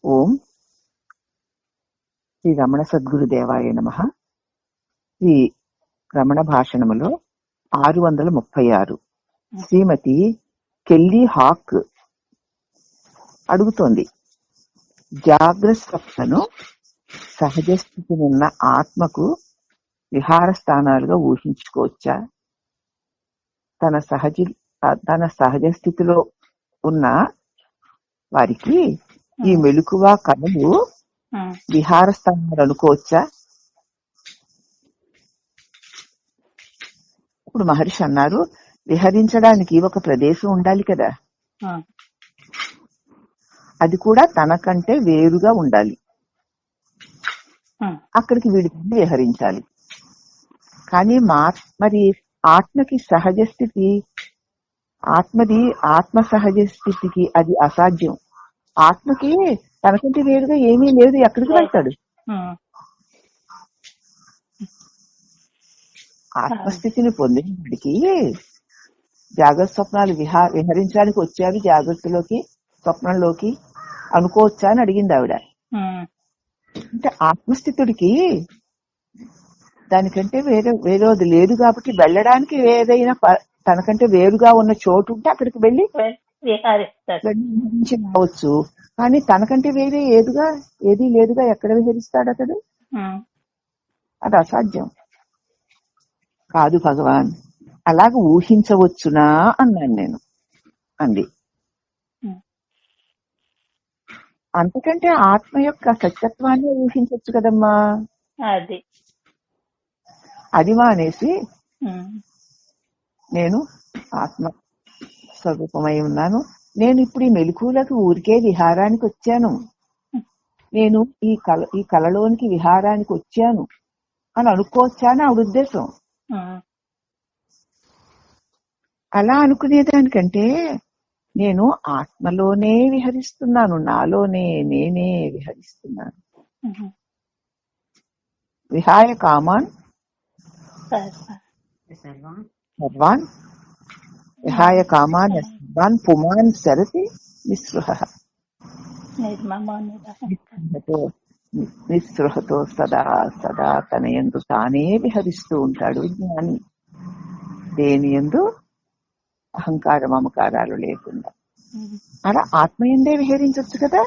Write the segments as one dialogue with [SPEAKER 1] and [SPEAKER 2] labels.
[SPEAKER 1] ఓం శ్రీ రమణ సద్గురుదేవాయ నమః. శ్రీ రమణ భాషణములో 636 శ్రీమతి Kelly hack అడుగుతోంది, జాగ్రత్త స్వప్నను సహజ స్థితి ఉన్న ఆత్మకు విహార స్థానాలుగా ఊహించుకోవచ్చా? తన సహజ స్థితిలో ఉన్న వారికి ఈ మెలకువ కళలు విహార స్థానాలు అనుకోవచ్చా? ఇప్పుడు మహర్షి అన్నారు, విహరించడానికి ఒక ప్రదేశం ఉండాలి కదా, అది కూడా తనకంటే వేరుగా ఉండాలి. అక్కడికి వీడిని విహరించాలి. కానీ మరి ఆత్మకి సహజ స్థితి, ఆత్మ సహజ స్థితికి అది అసాధ్యం. ఆత్మకి తనకంటే వేరుగా ఏమీ లేదు, ఎక్కడికి వెళ్తాడు? ఆత్మస్థితిని పొందిన వాడికి జాగ్రత్త స్వప్నాలు విహరించడానికి వచ్చారు, జాగ్రత్తలోకి స్వప్నంలోకి అనుకోవచ్చా అని అడిగింది ఆవిడ. అంటే ఆత్మస్థితుడికి దానికంటే వేరేది లేదు కాబట్టి వెళ్ళడానికి ఏదైనా తనకంటే వేరుగా ఉన్న చోటు ఉంటే అక్కడికి వెళ్ళి విహరించి రావచ్చు. కానీ తనకంటే వేరే ఏది లేదుగా, ఎక్కడ విహరిస్తాడు అతడు? అది అసాధ్యం కాదు భగవాన్. అలాగ ఊహించవచ్చునా అన్నాను నేను. అంది, అంతకంటే ఆత్మ యొక్క సత్యత్వాన్ని ఊహించవచ్చు కదమ్మా. అది మానేసి నేను ఆత్మ స్వరూపమై ఉన్నాను, నేను ఇప్పుడు ఈ మెలకువలకు ఊరికే విహారానికి వచ్చాను, నేను ఈ కళలోనికి విహారానికి వచ్చాను అని అనుకోవచ్చా అని ఆవిడ ఉద్దేశం. అలా అనుకునేదానికంటే నేను ఆత్మలోనే విహరిస్తున్నాను, నాలోనే నేనే విహరిస్తున్నాను. విహాయ కామాన్ సర్వాన్ విహాయ కామాన్ సర్వాన్ పుమాన్ సరతి నిస్పృహః నిస్పృహతో సదా సదా తన యందు తానే విహరిస్తూ ఉంటాడు జ్ఞాని, దేని యందు అహంకార మమకారాలు లేకుండా. అలా ఆత్మయందే విహరించవచ్చు కదా.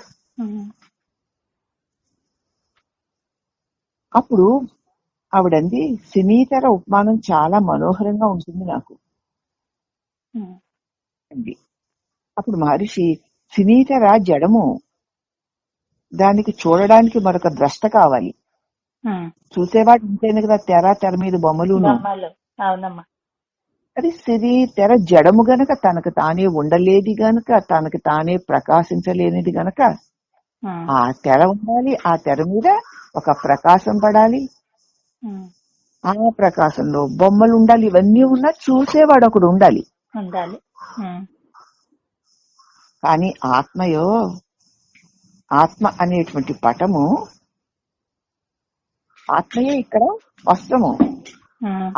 [SPEAKER 1] అప్పుడు ఆవిడంది, సినీతర ఉపమానం చాలా మనోహరంగా ఉంటుంది నాకు అంది. అప్పుడు మహర్షి, సినీతర జడము, దానికి చూడడానికి మరొక ద్రష్ట కావాలి. చూసేవాడు ఉంటేనే కదా తెర మీద బొమ్మలు. అది సినీతెర జడము గనక, తనకు తానే ఉండలేది గనక, తనకు తానే ప్రకాశించలేనిది గనక ఆ తెర ఉండాలి, ఆ తెర మీద ఒక ప్రకాశం పడాలి, ఆ ప్రకాశంలో బొమ్మలు ఉండాలి, ఇవన్నీ ఉన్నా చూసేవాడు ఒకడు ఉండాలి. కానీ ఆత్మ అనేటువంటి పటము, ఆత్మయే ఇక్కడ వస్త్రము,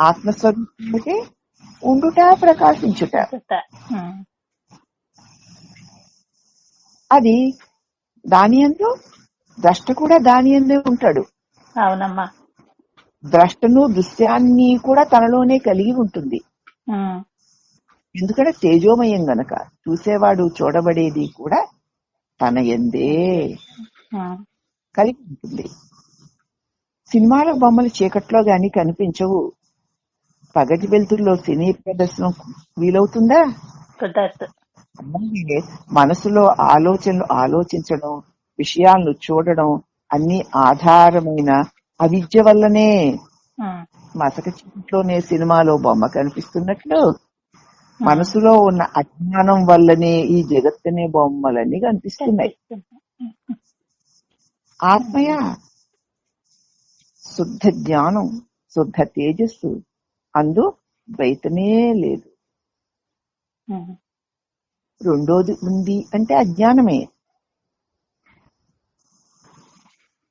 [SPEAKER 1] ఆత్మస్వరూపానికి ఉండుట ప్రకాశించుట. అది దాని యందు ద్రష్ట కూడా దాని యందే ఉంటాడు.
[SPEAKER 2] అవునమ్మా,
[SPEAKER 1] ద్రష్టను దృశ్యాన్ని కూడా తనలోనే కలిగి ఉంటుంది. ఎందుకంటే తేజోమయం గనక చూసేవాడు చూడబడేది కూడా తన యందే కలిగి ఉంటుంది. సినిమాల బొమ్మలు చీకట్లో గాని కనిపించవు. పగటి వెలుతురులో సినీ ప్రదర్శనం వీలవుతుందా? మనసులో ఆలోచనలు ఆలోచించడం, విషయాలను చూడడం అన్ని ఆధారమైన అవిద్య వల్లనే. మసక చీకట్లోనే సినిమాలో బొమ్మ కనిపిస్తున్నట్లు మనసులో ఉన్న అజ్ఞానం వల్లనే ఈ జగత్తనే బొమ్మలన్నీ కనిపిస్తున్నాయి. ఆత్మయ శుద్ధ జ్ఞానం, శుద్ధ తేజస్సు, అందు ద్వైతమే లేదు. రెండోది ఉంది అంటే అజ్ఞానమే.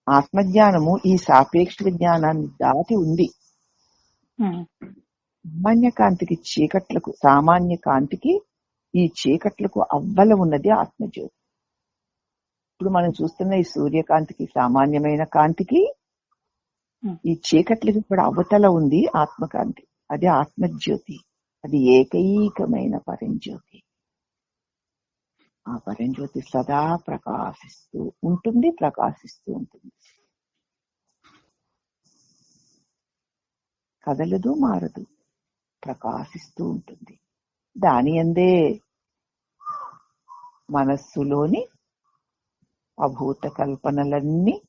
[SPEAKER 1] ఆత్మజ్ఞానము ఈ సాపేక్ష జ్ఞానాన్ని దాటి ఉంది. సామాన్య కాంతికి ఈ చీకట్లకు అవ్వల ఉన్నది ఆత్మజ్యోతి. ఇప్పుడు మనం చూస్తున్న ఈ సూర్యకాంతికి, సామాన్యమైన కాంతికి, ఈ చీకట్లకి కూడా అవతల ఉంది ఆత్మకాంతి. అది ఆత్మజ్యోతి. అది ఏకైకమైన పరంజ్యోతి. ఆ పరంజ్యోతి సదా ప్రకాశిస్తూ ఉంటుంది, ప్రకాశిస్తూ ఉంటుంది. కదలదు, మారదు, ప్రకాశిస్తూ ఉంటుంది. దాని అందే మనస్సులోని అభూత కల్పనలన్నీ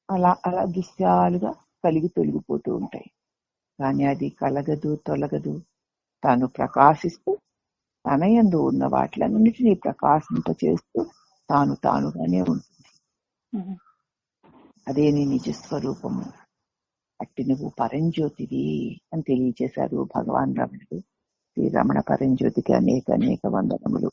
[SPEAKER 1] అలా అలా దృశ్యాలుగా కలిగి తొలగిపోతూ ఉంటాయి. కానీ అది కలగదు, తొలగదు. తాను ప్రకాశిస్తూ తన యందు ఉన్న వాటిలన్నిటినీ ప్రకాశింపచేస్తూ తానుగానే ఉంటుంది. అదే నీ నిజస్వరూపము. అట్టి నువ్వు పరంజ్యోతివి అని తెలియజేశారు భగవాన్ రమణుడు. శ్రీ రమణ పరంజ్యోతికి అనేక వందనములు.